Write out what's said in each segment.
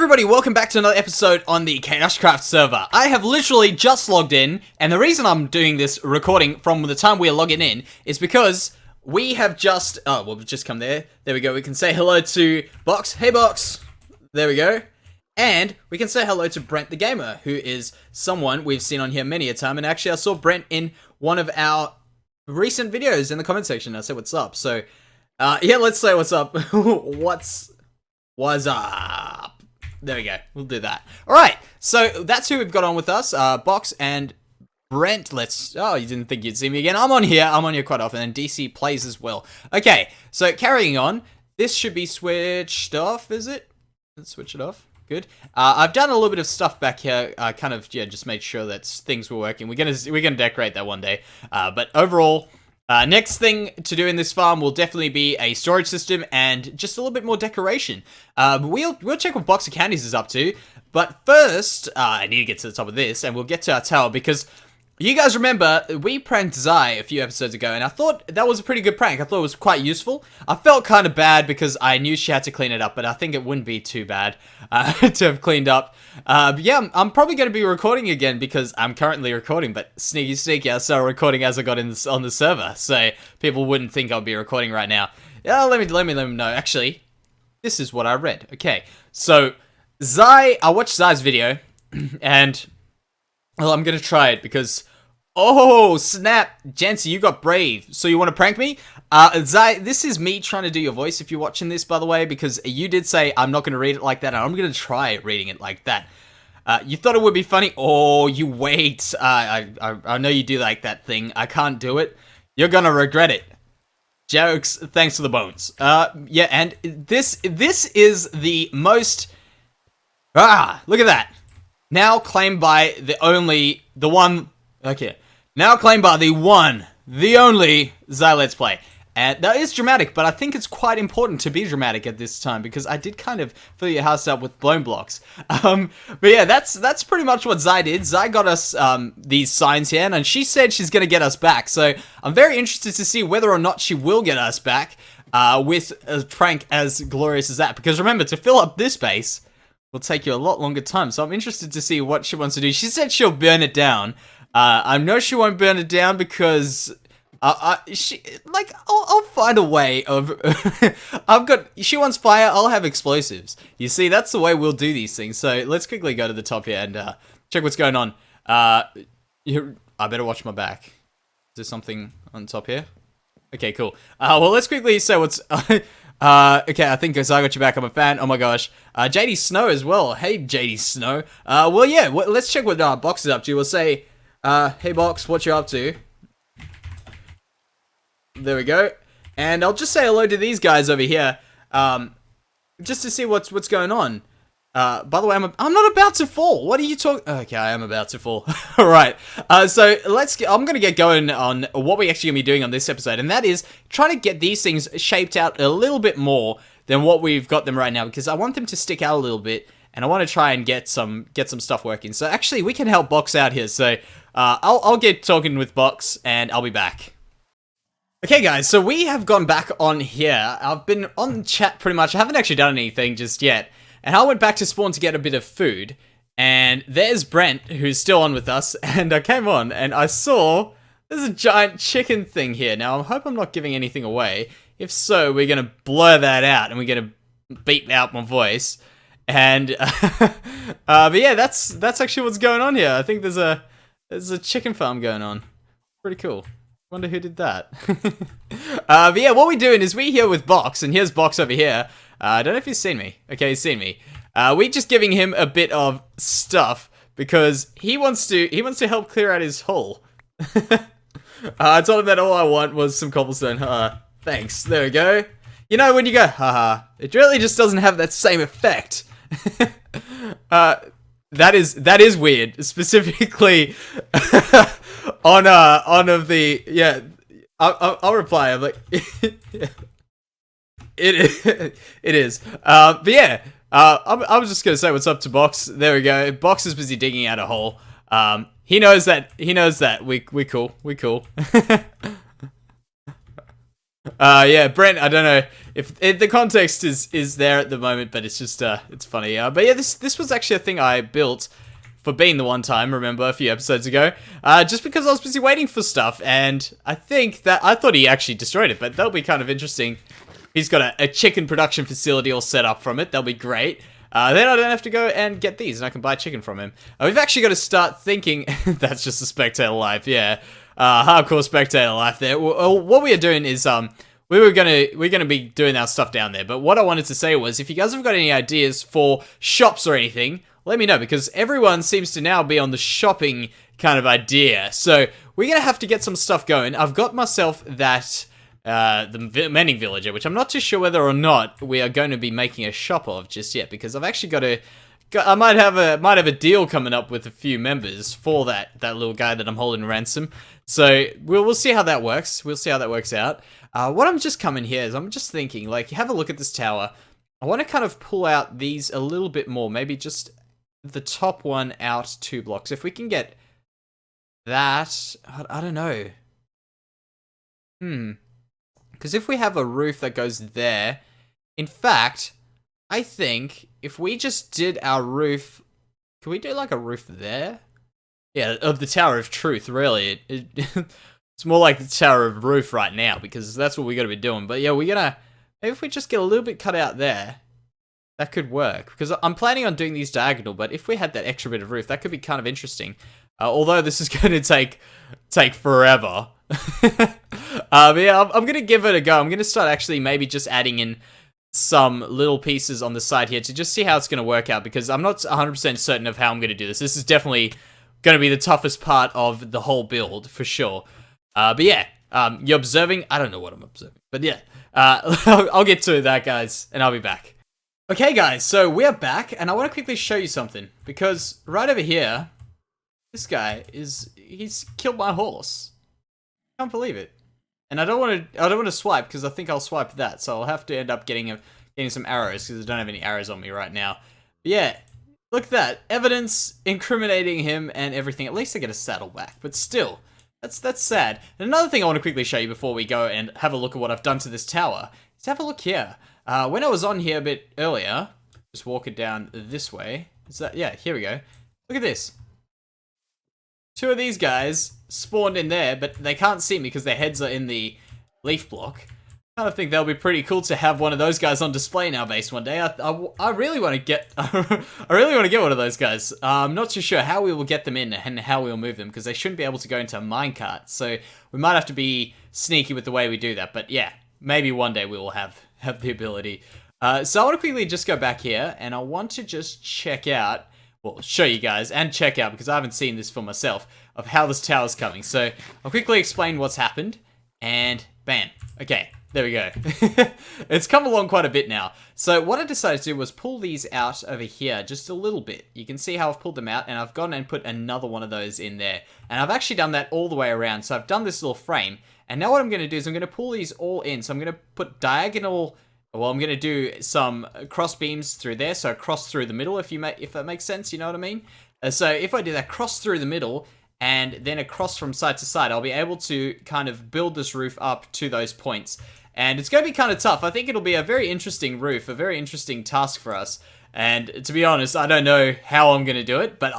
everybody, welcome back to another episode on the KaoshKraft server. I have literally just logged in, and the reason I'm doing this recording from the time we're logging in is because we have just, we've just come there. There we go, we can say hello to Box. Hey Box! There we go. And we can say hello to Brent the Gamer, who is someone we've seen on here many a time, and actually I saw Brent in one of our recent videos in the comment section. I said what's up, so, yeah, let's say what's up. What's up? There we go. We'll do that. Alright, so that's who we've got on with us. Box and Brent. Oh, you didn't think you'd see me again. I'm on here quite often, and DC plays as well. Okay, so carrying on. This should be switched off, is it? Let's switch it off. Good. I've done a little bit of stuff back here. Just made sure that things were working. We're gonna decorate that one day. But overall, next thing to do in this farm will definitely be a storage system and just a little bit more decoration. We'll check what Box of Candies is up to. But first, I need to get to the top of this, and we'll get to our tower because you guys remember we pranked Zai a few episodes ago, and I thought that was a pretty good prank. I thought it was quite useful. I felt kind of bad because I knew she had to clean it up, but I think it wouldn't be too bad to have cleaned up. But yeah, I'm probably going to be recording again because I'm currently recording, but sneaky, I started recording as I got on the server, so people wouldn't think I'll be recording right now. Yeah, let me know. Actually, this is what I read. Okay, so I watched Zai's video, and well, I'm going to try it because oh, snap. Jansey, you got brave. So you want to prank me? Zai, this is me trying to do your voice if you're watching this, by the way, because you did say I'm not going to read it like that, and I'm going to try reading it like that. You thought it would be funny? Oh, you wait. I know you do like that thing. I can't do it. You're going to regret it. Jokes, thanks for the bones. Yeah, and this is the most... look at that. Now claimed by the one... Okay, now claimed by the one, the only Zai Let's Play. And that is dramatic, but I think it's quite important to be dramatic at this time because I did kind of fill your house up with blown blocks. But yeah, that's pretty much what Zai did. Zai got us these signs here, and she said she's going to get us back. So I'm very interested to see whether or not she will get us back with a prank as glorious as that. Because remember, to fill up this base will take you a lot longer time. So I'm interested to see what she wants to do. She said she'll burn it down. I know she won't burn it down because I'll find a way of she wants fire, I'll have explosives. You see, that's the way we'll do these things. So let's quickly go to the top here and check what's going on. I better watch my back. Is there something on top here? Okay, cool. Well, let's quickly say what's okay, I think I got you back. I'm a fan. Oh my gosh. JD Snow as well. Hey, JD Snow. Well, yeah, let's check what Box is up to. We'll say, hey Box, what you up to? There we go. And I'll just say hello to these guys over here, just to see what's going on. By the way, I'm not about to fall. What are you talking? Okay, I am about to fall. All right. So I'm gonna get going on what we're actually gonna be doing on this episode, and that is trying to get these things shaped out a little bit more than what we've got them right now, because I want them to stick out a little bit, and I want to try and get some stuff working. So actually, we can help Box out here. So I'll get talking with Box, and I'll be back. Okay guys, so we have gone back on here. I've been on chat pretty much. I haven't actually done anything just yet. And I went back to spawn to get a bit of food. And there's Brent, who's still on with us. And I came on and I saw there's a giant chicken thing here. Now I hope I'm not giving anything away. If so, we're going to blur that out and we're going to beep out my voice. And but yeah, that's actually what's going on here. I think there's a chicken farm going on. Pretty cool. Wonder who did that. But yeah, what we're doing is we're here with Box, and here's Box over here. I don't know if he's seen me. Okay, he's seen me. We're just giving him a bit of stuff because he wants to help clear out his hole. I told him that all I want was some cobblestone. Thanks. There we go. You know when you go, haha, it really just doesn't have that same effect. That is weird. Specifically. Yeah, I'll reply. I'm like, it is. But yeah, I was just gonna say what's up to Box. There we go. Box is busy digging out a hole. He knows that. We cool. Yeah, Brent, I don't know if the context is there at the moment, but it's just, it's funny. But yeah, this was actually a thing I built for Bean the one time, remember, a few episodes ago, just because I was busy waiting for stuff, and I thought he actually destroyed it, but that'll be kind of interesting. He's got a chicken production facility all set up from it. That'll be great. Then I don't have to go and get these, and I can buy chicken from him. We've actually got to start thinking... That's just a spectator life, yeah. Hardcore spectator life there. Well, what we are doing is, we're gonna be doing our stuff down there, but what I wanted to say was, if you guys have got any ideas for shops or anything, let me know, because everyone seems to now be on the shopping kind of idea. So, we're gonna have to get some stuff going. I've got myself that... the mending villager, which I'm not too sure whether or not we are going to be making a shop of just yet, because I've actually I might have a deal coming up with a few members for that little guy that I'm holding ransom. So we'll see how that works. We'll see how that works out. What I'm just coming here is I'm just thinking, like, have a look at this tower. I want to kind of pull out these a little bit more, maybe just the top one out 2 blocks. If we can get that, I don't know. Because if we have a roof that goes there, in fact, I think if we just did our roof, can we do like a roof there? Yeah, of the Tower of Truth, really. It's more like the Tower of Roof right now, because that's what we got to be doing. But yeah, maybe if we just get a little bit cut out there, that could work. Because I'm planning on doing these diagonal, but if we had that extra bit of roof, that could be kind of interesting. Although this is going to take forever. But yeah, I'm gonna give it a go. I'm gonna start actually maybe just adding in some little pieces on the side here to just see how it's gonna work out, because I'm not 100% certain of how I'm gonna do this. This is definitely gonna be the toughest part of the whole build, for sure. But yeah, you're observing. I don't know what I'm observing, but yeah, I'll get to that, guys, and I'll be back. Okay, guys, so we're back, and I want to quickly show you something, because right over here, this guy he's killed my horse. I can't believe it. And I don't want to swipe, because I think I'll swipe that, so I'll have to end up getting some arrows, because I don't have any arrows on me right now. But yeah, look at that. Evidence incriminating him and everything. At least I get a saddle back, but still, that's sad. And another thing I want to quickly show you before we go and have a look at what I've done to this tower, is have a look here. When I was on here a bit earlier, just walking down this way, yeah, here we go. Look at this. 2 of these guys spawned in there, but they can't see me because their heads are in the leaf block. I kind of think that'll be pretty cool to have one of those guys on display in our base one day. I really want to get I really want to get one of those guys. I'm not too sure how we will get them in and how we'll move them, because they shouldn't be able to go into a minecart. So we might have to be sneaky with the way we do that. But yeah, maybe one day we will have the ability. So I want to quickly just go back here, and I want to just check out. Well, show you guys and check out, because I haven't seen this for myself, of how this tower's coming. So I'll quickly explain what's happened, and bam. Okay, there we go. It's come along quite a bit now. So what I decided to do was pull these out over here just a little bit. You can see how I've pulled them out, and I've gone and put another one of those in there. And I've actually done that all the way around. So I've done this little frame, and now what I'm going to do is I'm going to pull these all in. So I'm going to put diagonal... Well, I'm going to do some cross beams through there, so cross through the middle, if that makes sense, you know what I mean? So if I do that cross through the middle, and then across from side to side, I'll be able to kind of build this roof up to those points. And it's going to be kind of tough. I think it'll be a very interesting roof, a very interesting task for us. And to be honest, I don't know how I'm going to do it, but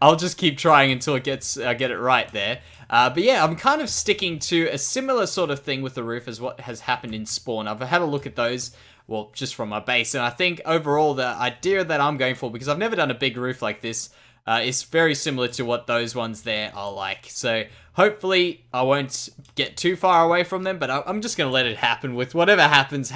I'll just keep trying until I get it right there. But yeah, I'm kind of sticking to a similar sort of thing with the roof as what has happened in Spawn. I've had a look at those, well, just from my base, and I think overall the idea that I'm going for, because I've never done a big roof like this, is very similar to what those ones there are like. So hopefully I won't get too far away from them, but I'm just going to let it happen. With whatever happens,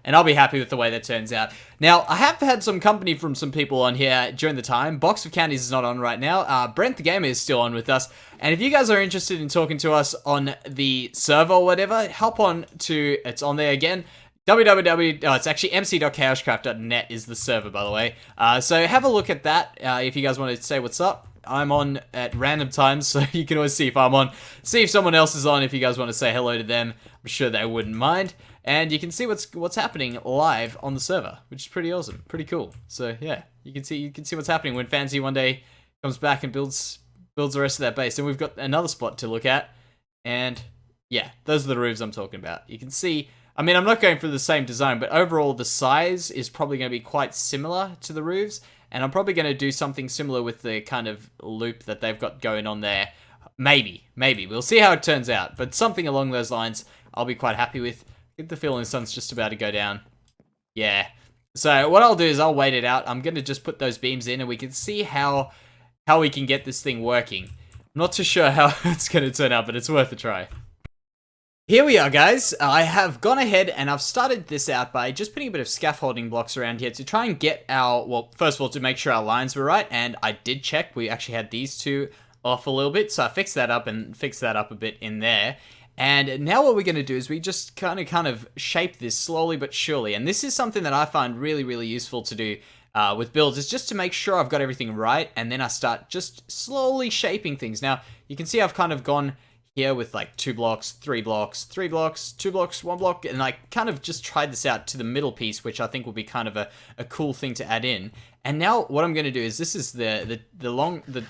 and I'll be happy with the way that turns out. Now, I have had some company from some people on here during the time. Box of Candies is not on right now. Brent the Gamer is still on with us. And if you guys are interested in talking to us on the server or whatever, hop on to, it's on there again, it's actually mc.kaoshkraft.net is the server, by the way. So have a look at that if you guys want to say what's up. I'm on at random times, so you can always see if I'm on. See if someone else is on if you guys want to say hello to them. I'm sure they wouldn't mind. And you can see what's happening live on the server, which is pretty awesome, pretty cool. So yeah, you can see what's happening when Fancy one day comes back and builds the rest of that base. And we've got another spot to look at, and Yeah, those are the roofs I'm talking about. You can see, I mean, I'm not going for the same design, but overall the size is probably going to be quite similar to the roofs, and I'm probably going to do something similar with the kind of loop that they've got going on there. Maybe. We'll see how it turns out, but something along those lines I'll be quite happy with. I get the feeling the sun's just about to go down. Yeah. So what I'll do is I'll wait it out. I'm going to just put those beams in, and we can see how we can get this thing working. I'm not too sure how it's going to turn out, but it's worth a try. Here we are, guys. I have gone ahead and I've started this out by just putting a bit of scaffolding blocks around here to try and get our, well, first of all, to make sure our lines were right, and I did check. We actually had these two off a little bit, so I fixed that up and fixed that up a bit in there. And now what we're going to do is we just kind of shape this slowly but surely, and this is something that I find really, really useful to do with builds, is just to make sure I've got everything right, and then I start just slowly shaping things. Now, you can see I've kind of gone here with like 2 blocks, 3 blocks, 3 blocks, 2 blocks, 1 block, and I kind of just tried this out to the middle piece, which I think will be kind of a cool thing to add in. And now what I'm going to do is, this is the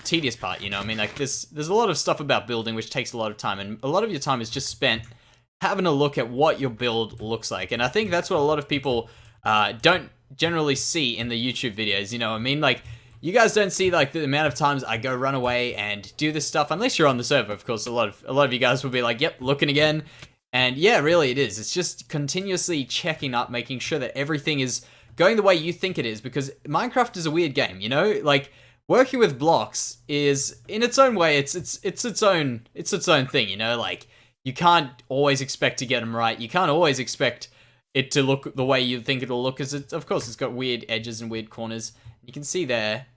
tedious part, you know. I mean, like there's a lot of stuff about building which takes a lot of time, and a lot of your time is just spent having a look at what your build looks like. And I think that's what a lot of people don't generally see in the YouTube videos, you know. I mean, like, you guys don't see like the amount of times I go run away and do this stuff, unless you're on the server. Of course, a lot of you guys will be like, "Yep, looking again." And yeah, really it is. It's just continuously checking up, making sure that everything is going the way you think it is, because Minecraft is a weird game, you know? Like, working with blocks is, in its own way, it's its own thing, you know? Like, you can't always expect to get them right. You can't always expect it to look the way you think it'll look, because of course it's got weird edges and weird corners. You can see there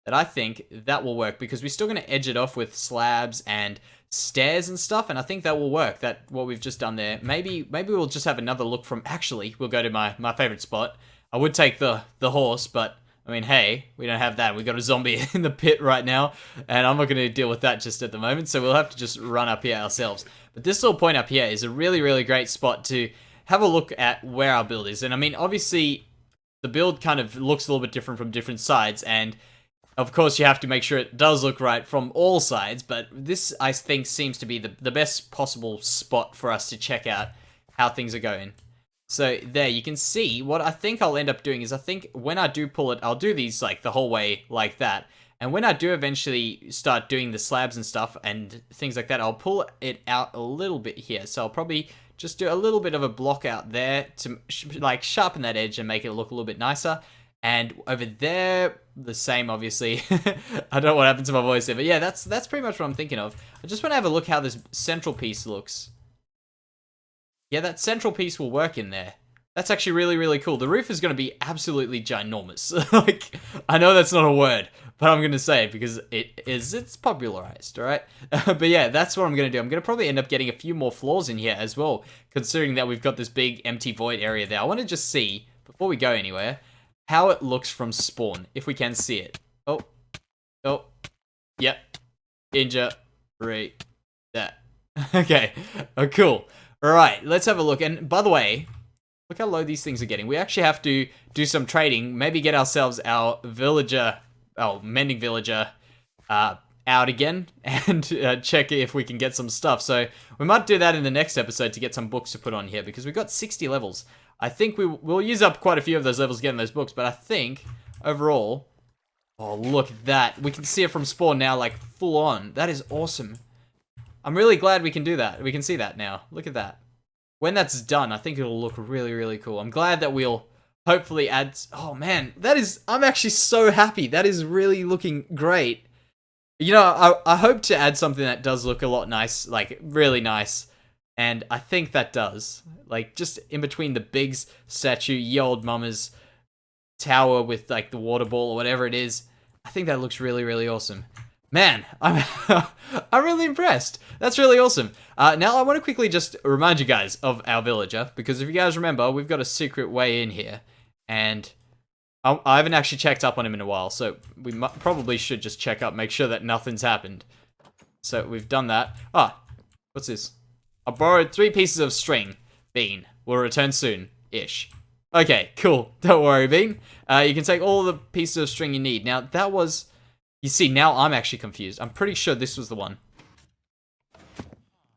that I think that will work, because we're still going to edge it off with slabs and stairs and stuff, and I think that will work. That what we've just done there. Maybe we'll just have another look from, actually, we'll go to my favorite spot. I would take the horse, but I mean, hey, we don't have that. We've got a zombie in the pit right now, and I'm not going to deal with that just at the moment, so we'll have to just run up here ourselves. But this little point up here is a really, really great spot to have a look at where our build is. And I mean, obviously, the build kind of looks a little bit different from different sides, and of course you have to make sure it does look right from all sides, but this, I think, seems to be the best possible spot for us to check out how things are going. So there, you can see what I think I'll end up doing is, I think when I do pull it, I'll do these like the whole way like that. And when I do eventually start doing the slabs and stuff and things like that, I'll pull it out a little bit here. So I'll probably just do a little bit of a block out there to like sharpen that edge and make it look a little bit nicer. And over there, the same, obviously. I don't know what happened to my voice there, but yeah, that's pretty much what I'm thinking of. I just want to have a look how this central piece looks. Yeah, that central piece will work in there. That's actually really, really cool. The roof is going to be absolutely ginormous. Like, I know that's not a word, but I'm going to say it because it's popularized, alright? But yeah, that's what I'm going to do. I'm going to probably end up getting a few more floors in here as well, considering that we've got this big empty void area there. I want to just see, before we go anywhere, how it looks from spawn, if we can see it. Oh, yep. Injure, that. Okay, oh, cool. Alright, let's have a look. And by the way, look how low these things are getting. We actually have to do some trading, maybe get ourselves our villager, mending villager, out again, and check if we can get some stuff. So we might do that in the next episode to get some books to put on here, because we've got 60 levels. I think we'll use up quite a few of those levels getting those books, but I think, overall, oh, look at that. We can see it from spawn now, like, full on. That is awesome. I'm really glad we can do that. We can see that now. Look at that. When that's done, I think it'll look really, really cool. I'm glad that we'll hopefully add... Oh, man. I'm actually so happy. That is really looking great. You know, I hope to add something that does look a lot nice, like, really nice. And I think that does. Like, just in between the Biggs statue, ye old mama's tower with, like, the water ball or whatever it is. I think that looks really, really awesome. Man, I'm really impressed. That's really awesome. Now, I want to quickly just remind you guys of our villager, because if you guys remember, we've got a secret way in here, and I haven't actually checked up on him in a while, so we probably should just check up, make sure that nothing's happened. So, we've done that. Ah, what's this? I borrowed 3 pieces of string. Bean. Will return soon-ish. Okay, cool. Don't worry, Bean. You can take all the pieces of string you need. Now, that was... You see, now I'm actually confused. I'm pretty sure this was the one.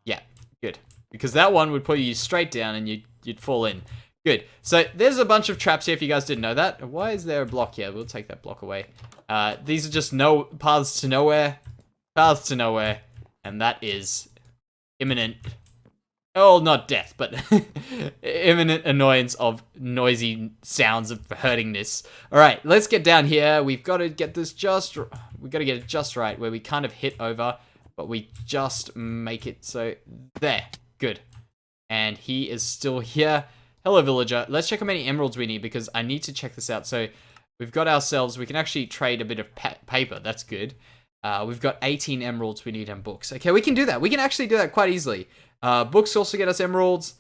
Yeah, good. because that one would put you straight down and you'd fall in. Good. So there's a bunch of traps here if you guys didn't know that. Why is there a block here? We'll take that block away. These are just paths to nowhere. Paths to nowhere. And that is imminent. Oh, not death, but imminent annoyance of noisy sounds of hurtingness. Alright, let's get down here. We've got to get this we've got to get it just right, where we kind of hit over, but we just make it so... There. Good. And he is still here. Hello, villager. Let's check how many emeralds we need, because I need to check this out. So, we've got ourselves... We can actually trade a bit of paper. That's good. We've got 18 emeralds we need and books. Okay, we can do that. We can actually do that quite easily. Books also get us emeralds.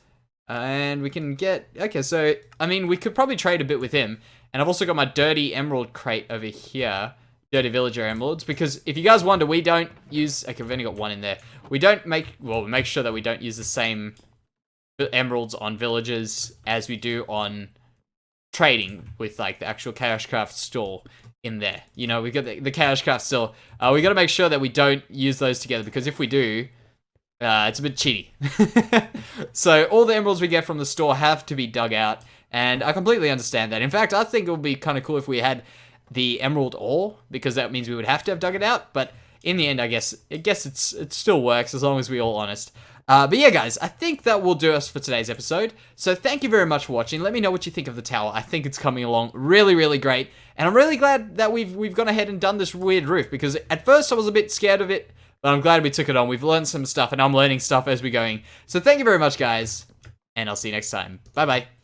And we can get... Okay, so, I mean, we could probably trade a bit with him. And I've also got my dirty emerald crate over here. Dirty villager emeralds. Because if you guys wonder, we don't use... Okay, we've only got one in there. We don't make... Well, we make sure that we don't use the same emeralds on villagers as we do on trading with, like, the actual KaoshKraft store in there. You know, we've got the KaoshKraft store. We got to make sure that we don't use those together, because if we do... it's a bit cheaty. So all the emeralds we get from the store have to be dug out, and I completely understand that. In fact, I think it would be kind of cool if we had the emerald ore, because that means we would have to have dug it out, but in the end, I guess it still works as long as we're all honest. But yeah, guys, I think that will do us for today's episode. So thank you very much for watching. Let me know what you think of the tower. I think it's coming along really, really great, and I'm really glad that we've gone ahead and done this weird roof, because at first I was a bit scared of it, but I'm glad we took it on. We've learned some stuff, and I'm learning stuff as we're going. So thank you very much, guys, and I'll see you next time. Bye-bye.